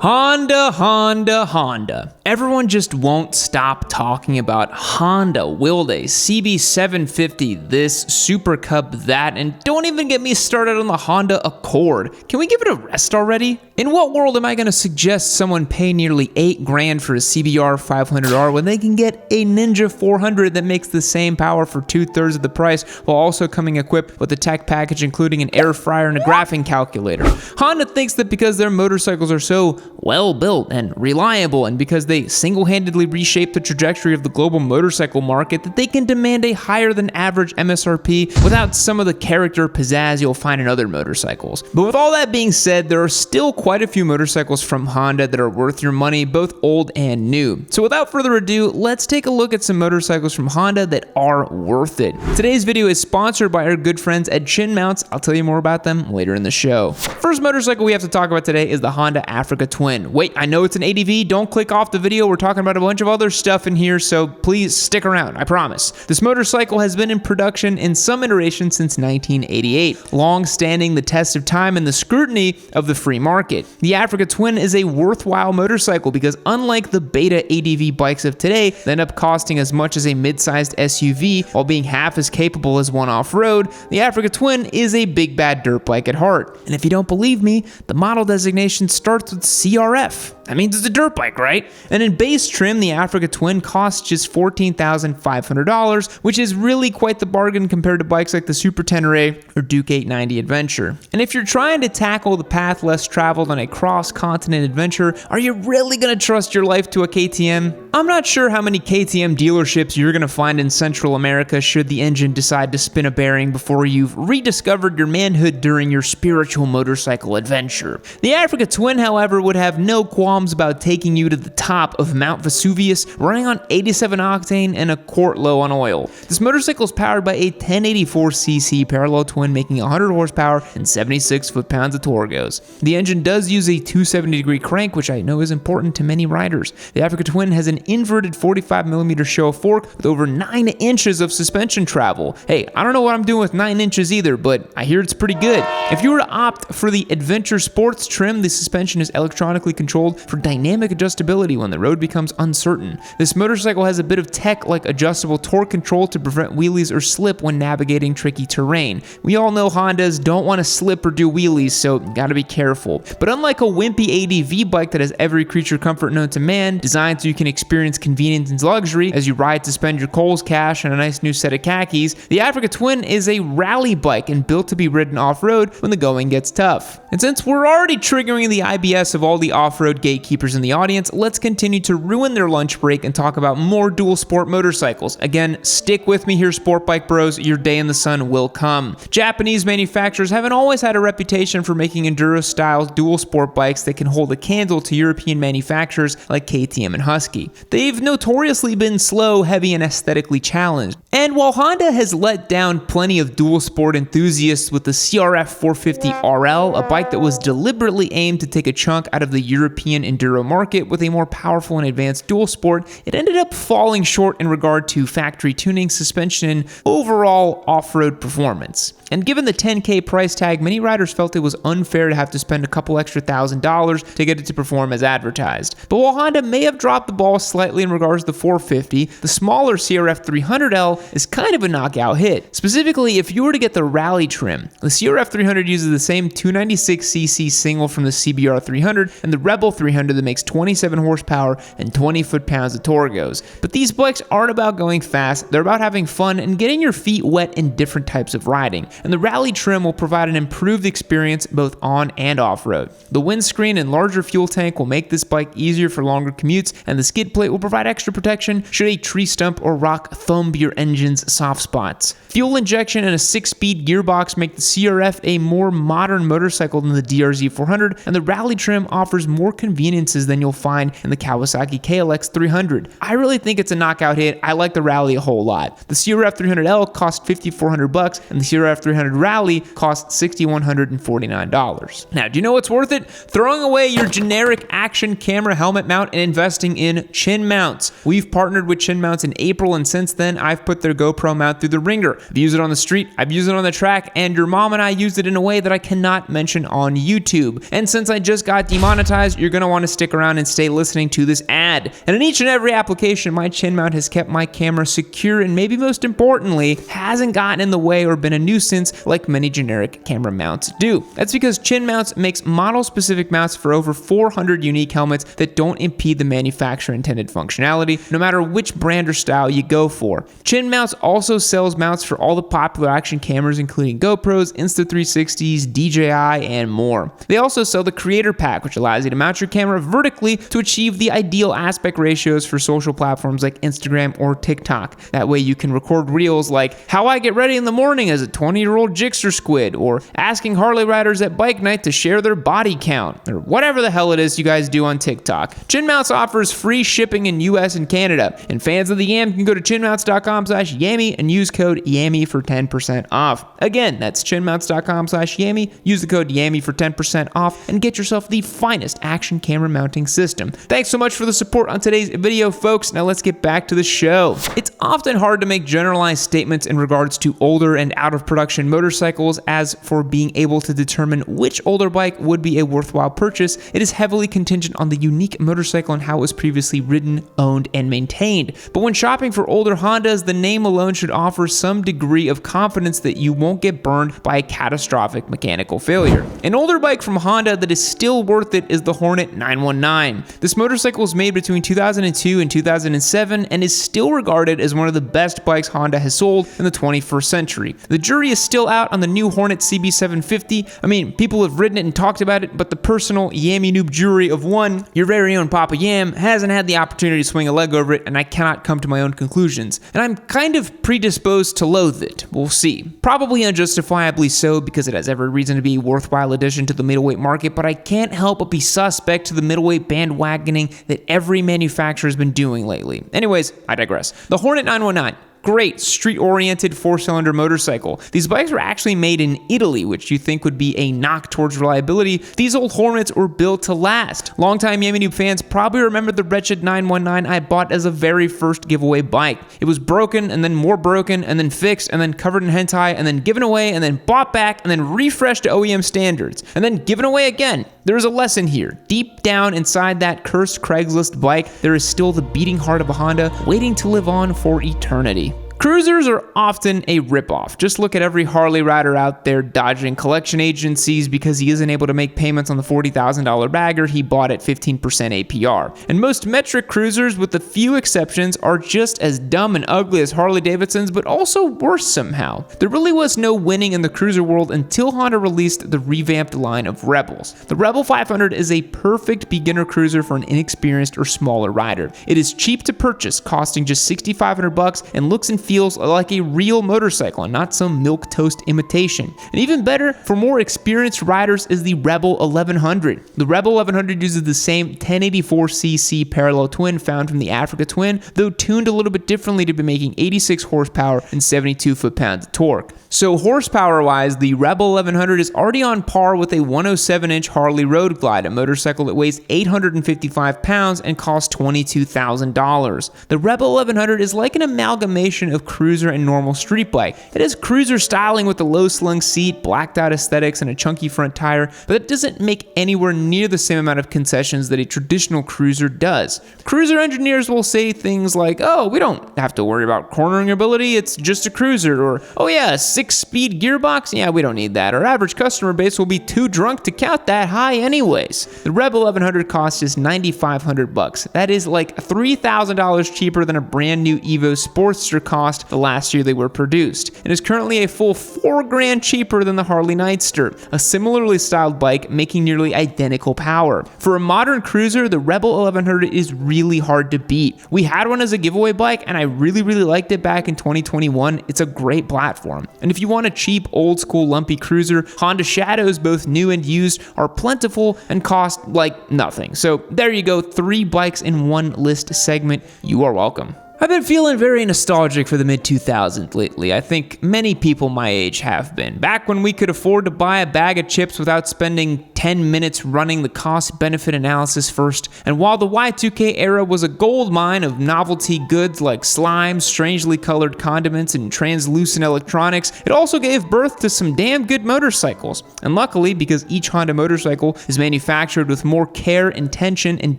Honda, Honda, Honda. Everyone just won't stop talking about Honda. Will they? CB750 this, Super Cub that, and don't even get me started on the Honda Accord. Can we give it a rest already? In what world am I going to suggest someone pay nearly $8 grand for a CBR 500R when they can get a Ninja 400 that makes the same power for 2/3 of the price while also coming equipped with a tech package including an air fryer and a graphing calculator? Honda thinks that because their motorcycles are so well built and reliable, and because they single-handedly reshaped the trajectory of the global motorcycle market, that they can demand a higher than average MSRP without some of the character pizzazz you'll find in other motorcycles. But with all that being said, there are still quite a few motorcycles from Honda that are worth your money, both old and new. So without further ado, let's take a look at some motorcycles from Honda that are worth it. Today's video is sponsored by our good friends at Chin Mounts. I'll tell you more about them later in the show. First motorcycle we have to talk about today is the Honda Africa Twin. Wait, I know it's an ADV, don't click off the video. We're talking about a bunch of other stuff in here, so please stick around, I promise. This motorcycle has been in production in some iteration since 1988, long standing the test of time and the scrutiny of the free market. The Africa Twin is a worthwhile motorcycle because unlike the beta ADV bikes of today that end up costing as much as a mid-sized SUV while being half as capable as one off-road, the Africa Twin is a big bad dirt bike at heart. And if you don't believe me, the model designation starts with CRF. That means it's a dirt bike, right? And in base trim, the Africa Twin costs just $14,500, which is really quite the bargain compared to bikes like the Super Tenere or Duke 890 Adventure. And if you're trying to tackle the path less traveled on a cross-continent adventure, are you really gonna trust your life to a KTM? I'm not sure how many KTM dealerships you're gonna find in Central America should the engine decide to spin a bearing before you've rediscovered your manhood during your spiritual motorcycle adventure. The Africa Twin, however, would have no qualms about taking you to the top of Mount Vesuvius, running on 87 octane and a quart low on oil. This motorcycle is powered by a 1084cc parallel twin making 100 horsepower and 76 foot-pounds of torgos. The engine does use a 270-degree crank, which I know is important to many riders. The Africa Twin has an inverted 45mm Showa fork with over 9 inches of suspension travel. Hey, I don't know what I'm doing with 9 inches either, but I hear it's pretty good. If you were to opt for the Adventure Sports trim, the suspension is electronically controlled for dynamic adjustability when the road becomes uncertain. This motorcycle has a bit of tech like adjustable torque control to prevent wheelies or slip when navigating tricky terrain. We all know Hondas don't want to slip or do wheelies, so gotta be careful. But unlike a wimpy ADV bike that has every creature comfort known to man, designed so you can experience convenience and luxury as you ride to spend your Kohl's cash on a nice new set of khakis, the Africa Twin is a rally bike and built to be ridden off-road when the going gets tough. And since we're already triggering the IBS of all the off-road gatekeepers in the audience, let's continue to ruin their lunch break and talk about more dual sport motorcycles. Again, stick with me here, sport bike bros, your day in the sun will come. Japanese manufacturers haven't always had a reputation for making enduro-style dual sport bikes that can hold a candle to European manufacturers like KTM and Husky. They've notoriously been slow, heavy, and aesthetically challenged. And while Honda has let down plenty of dual sport enthusiasts with the CRF 450 RL, a bike that was deliberately aimed to take a chunk out of the European enduro market with a more powerful and advanced dual sport, it ended up falling short in regard to factory tuning, suspension, and overall off-road performance. And given the $10K price tag, many riders felt it was unfair to have to spend a couple extra $1,000s to get it to perform as advertised. But while Honda may have dropped the ball slightly in regards to the 450, the smaller CRF 300L is kind of a knockout hit. Specifically, if you were to get the rally trim, the CRF 300 uses the same 296cc single from the CBR 300 and the Rebel 300 that makes 27 horsepower and 20 foot-pounds of torgos. But these bikes aren't about going fast, they're about having fun and getting your feet wet in different types of riding. And the rally trim will provide an improved experience both on and off-road. The windscreen and larger fuel tank will make this bike easier for longer commutes, and the skid plate will provide extra protection should a tree stump or rock thumb your engine's soft spots. Fuel injection and a 6-speed gearbox make the CRF a more modern motorcycle than the DRZ 400, and the rally trim offers more conveniences than you'll find in the Kawasaki KLX 300. I really think it's a knockout hit. I like the rally a whole lot. The CRF 300L cost $5,400 and the CRF 300 Rally costs $6,149. Now, do you know what's worth it? Throwing away your generic action camera helmet mount and investing in Chin Mounts. We've partnered with Chin Mounts in April, and since then I've put their GoPro mount through the ringer. I've used it on the street, I've used it on the track, and your mom and I used it in a way that I cannot mention on YouTube. And since I just got demonetized, you're gonna want to stick around and stay listening to this ad. And in each and every application, my chin mount has kept my camera secure and maybe most importantly, hasn't gotten in the way or been a nuisance like many generic camera mounts do. That's because Chin Mounts makes model-specific mounts for over 400 unique helmets that don't impede the manufacturer-intended functionality, no matter which brand or style you go for. Chin Mounts also sells mounts for all the popular action cameras, including GoPros, Insta360s, DJI, and more. They also sell the Creator Pack, which allows you to mount your camera vertically to achieve the ideal aspect ratios for social platforms like Instagram or TikTok. That way you can record reels like how I get ready in the morning as a 20-year-old Jigster squid, or asking Harley riders at bike night to share their body count, or whatever the hell it is you guys do on TikTok. Chin Mounts offers free shipping in US and Canada, and fans of the Yam can go to chinmounts.com/Yammy and use code Yammy for 10% off. Again, that's chinmounts.com/Yammy, use the code Yammy for 10% off, and get yourself the finest action camera mounting system. Thanks so much for the support on today's video, folks. Now let's get back to the show. It's often hard to make generalized statements in regards to older and out of production motorcycles. As for being able to determine which older bike would be a worthwhile purchase, it is heavily contingent on the unique motorcycle and how it was previously ridden, owned, and maintained. But when shopping for older Hondas, the name alone should offer some degree of confidence that you won't get burned by a catastrophic mechanical failure. An older bike from Honda that is still worth it is the Hornet 919. This motorcycle was made between 2002 and 2007 and is still regarded as one of the best bikes Honda has sold in the 21st century. The jury is still out on the new Hornet CB750. I mean, people have ridden it and talked about it, but the personal Yammy noob jury of one, your very own Papa Yam, hasn't had the opportunity to swing a leg over it, and I cannot come to my own conclusions. And I'm kind of predisposed to loathe it. We'll see. Probably unjustifiably so, because it has every reason to be a worthwhile addition to the middleweight market, but I can't help but be suspect to the middleweight bandwagoning that every manufacturer has been doing lately. Anyways, I digress. The Hornet 919. Great street-oriented four-cylinder motorcycle. These bikes were actually made in Italy, which you think would be a knock towards reliability. These old Hornets were built to last. Longtime Yammy Noob fans probably remember the wretched 919 I bought as a very first giveaway bike. It was broken, and then more broken, and then fixed, and then covered in hentai, and then given away, and then bought back, and then refreshed to OEM standards, and then given away again. There is a lesson here. Deep down inside that cursed Craigslist bike, there is still the beating heart of a Honda waiting to live on for eternity. Cruisers are often a ripoff. Just look at every Harley rider out there dodging collection agencies because he isn't able to make payments on the $40,000 bagger he bought at 15% APR. And most metric cruisers, with a few exceptions, are just as dumb and ugly as Harley Davidsons, but also worse somehow. There really was no winning in the cruiser world until Honda released the revamped line of Rebels. The Rebel 500 is a perfect beginner cruiser for an inexperienced or smaller rider. It is cheap to purchase, costing just $6,500, and looks and feels like a real motorcycle and not some milquetoast imitation. And even better, for more experienced riders, is the Rebel 1100. The Rebel 1100 uses the same 1084cc parallel twin found from the Africa Twin, though tuned a little bit differently to be making 86 horsepower and 72 foot-pounds of torque. So horsepower-wise, the Rebel 1100 is already on par with a 107-inch Harley Road Glide, a motorcycle that weighs 855 pounds and costs $22,000. The Rebel 1100 is like an amalgamation of cruiser and normal street bike. It has cruiser styling with a low-slung seat, blacked-out aesthetics, and a chunky front tire, but it doesn't make anywhere near the same amount of concessions that a traditional cruiser does. Cruiser engineers will say things like, "Oh, we don't have to worry about cornering ability, it's just a cruiser," or, "Oh yeah, 6-speed gearbox? Yeah, we don't need that. Our average customer base will be too drunk to count that high anyways." The Rebel 1100 costs just $9,500. That is like $3,000 cheaper than a brand new Evo Sportster cost the last year they were produced, and is currently a full $4,000 cheaper than the Harley Nightster, a similarly styled bike making nearly identical power. For a modern cruiser, the Rebel 1100 is really hard to beat. We had one as a giveaway bike, and I really liked it back in 2021. It's a great platform. And if you want a cheap, old school, lumpy cruiser, Honda Shadows, both new and used, are plentiful and cost like nothing. So there you go, 3 bikes in one list segment. You are welcome. I've been feeling very nostalgic for the mid-2000s lately. I think many people my age have been. Back when we could afford to buy a bag of chips without spending 10 minutes running the cost-benefit analysis first, and while the Y2K era was a gold mine of novelty goods like slime, strangely colored condiments, and translucent electronics, it also gave birth to some damn good motorcycles. And luckily, because each Honda motorcycle is manufactured with more care, intention, and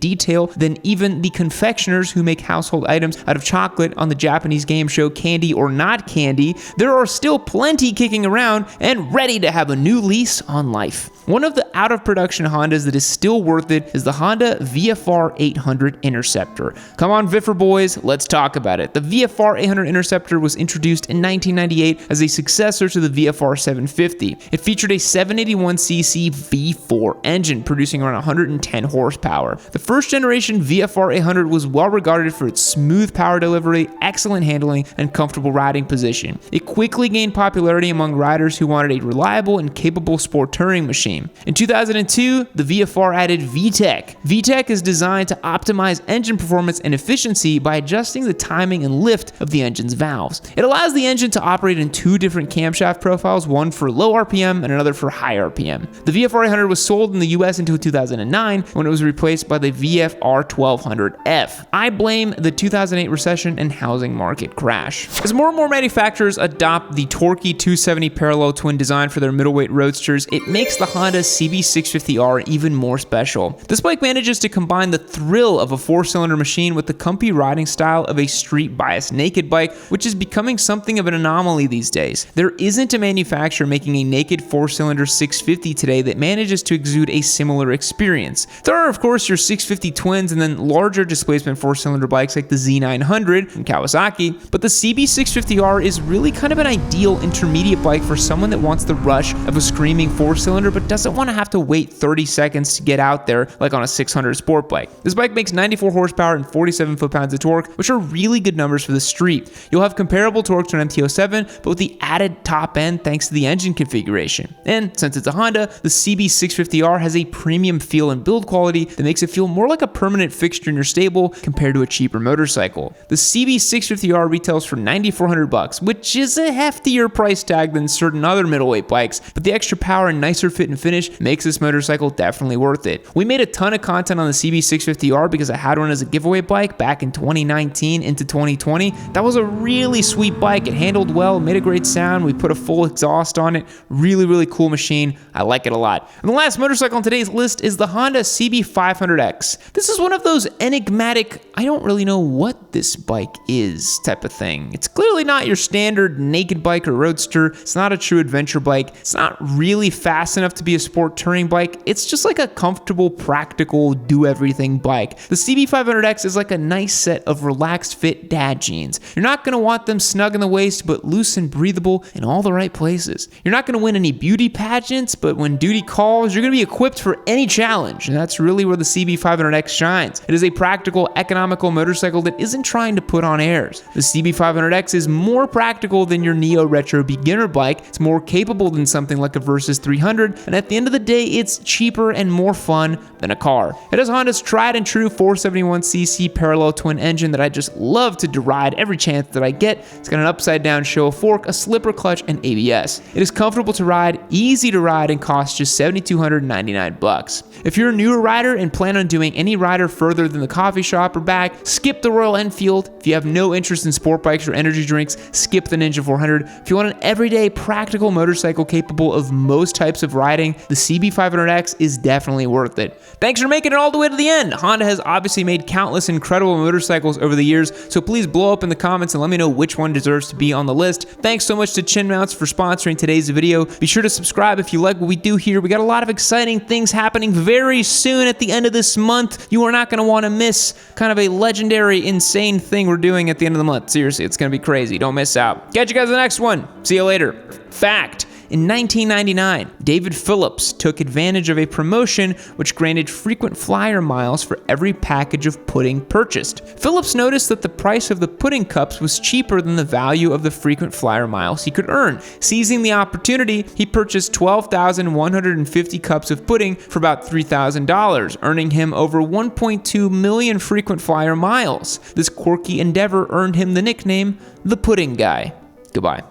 detail than even the confectioners who make household items out of chocolate on the Japanese game show Candy or Not Candy, there are still plenty kicking around and ready to have a new lease on life. One of the out-of-production Hondas that is still worth it is the Honda VFR 800 Interceptor. Come on, Viffer boys, let's talk about it. The VFR 800 Interceptor was introduced in 1998 as a successor to the VFR 750. It featured a 781cc V4 engine producing around 110 horsepower. The first generation VFR 800 was well regarded for its smooth power delivery, excellent handling, and comfortable riding position. It quickly gained popularity among riders who wanted a reliable and capable sport touring machine. In 2002, the VFR added VTEC. VTEC is designed to optimize engine performance and efficiency by adjusting the timing and lift of the engine's valves. It allows the engine to operate in two different camshaft profiles, one for low RPM and another for high RPM. The VFR 800 was sold in the US until 2009 when it was replaced by the VFR 1200F. I blame the 2008 recession and housing market crash. As more and more manufacturers adopt the torquey 270 parallel twin design for their middleweight roadsters, it makes the Honda CB650R even more special. This bike manages to combine the thrill of a four-cylinder machine with the comfy riding style of a street-biased naked bike, which is becoming something of an anomaly these days. There isn't a manufacturer making a naked four-cylinder 650 today that manages to exude a similar experience. There are, of course, your 650 twins and then larger displacement four-cylinder bikes like the Z900 from Kawasaki, but the CB650R is really kind of an ideal intermediate bike for someone that wants the rush of a screaming four-cylinder but doesn't want to have to wait 30 seconds to get out there like on a 600 sport bike. This bike makes 94 horsepower and 47 foot-pounds of torque, which are really good numbers for the street. You'll have comparable torque to an MT-07, but with the added top end thanks to the engine configuration. And since it's a Honda, the CB650R has a premium feel and build quality that makes it feel more like a permanent fixture in your stable compared to a cheaper motorcycle. The CB650R retails for $9,400, which is a heftier price tag than certain other middleweight bikes, but the extra power and nicer fit and finish makes this motorcycle definitely worth it. We made a ton of content on the CB650R because I had one as a giveaway bike back in 2019 into 2020. That was a really sweet bike. It handled well, made a great sound. We put a full exhaust on it. Really, really cool machine. I like it a lot. And the last motorcycle on today's list is the Honda CB500X. This is one of those enigmatic, I don't really know what this bike is type of thing. It's clearly not your standard naked bike or roadster. It's not a true adventure bike. It's not really fast enough to be a sport touring bike. It's just like a comfortable, practical, do-everything bike. The CB500X is like a nice set of relaxed fit dad jeans. You're not going to want them snug in the waist, but loose and breathable in all the right places. You're not going to win any beauty pageants, but when duty calls, you're going to be equipped for any challenge, and that's really where the CB500X shines. It is a practical, economical motorcycle that isn't trying to put on airs. The CB500X is more practical than your neo-retro beginner bike. It's more capable than something like a Versys 300, and at the end of the day, it's cheaper and more fun than a car. It has Honda's tried and true 471cc parallel twin engine that I just love to deride every chance that I get. It's got an upside down show fork, a slipper clutch, and ABS. It is comfortable to ride, easy to ride, and costs just $7,299. If you're a newer rider and plan on doing any rider further than the coffee shop or back, skip the Royal Enfield. If you have no interest in sport bikes or energy drinks, skip the Ninja 400. If you want an everyday practical motorcycle capable of most types of riding, the CB500X is definitely worth it. Thanks for making it all the way to the end. Honda has obviously made countless incredible motorcycles over the years, so please blow up in the comments and let me know which one deserves to be on the list. Thanks so much to Chin Mounts for sponsoring today's video. Be sure to subscribe if you like what we do here. We got a lot of exciting things happening very soon at the end of this month. You are not going to want to miss kind of a legendary, insane thing we're doing at the end of the month. Seriously, it's going to be crazy. Don't miss out. Catch you guys in the next one. See you later. Fact: in 1999, David Phillips took advantage of a promotion which granted frequent flyer miles for every package of pudding purchased. Phillips noticed that the price of the pudding cups was cheaper than the value of the frequent flyer miles he could earn. Seizing the opportunity, he purchased 12,150 cups of pudding for about $3,000, earning him over 1.2 million frequent flyer miles. This quirky endeavor earned him the nickname, the Pudding Guy. Goodbye.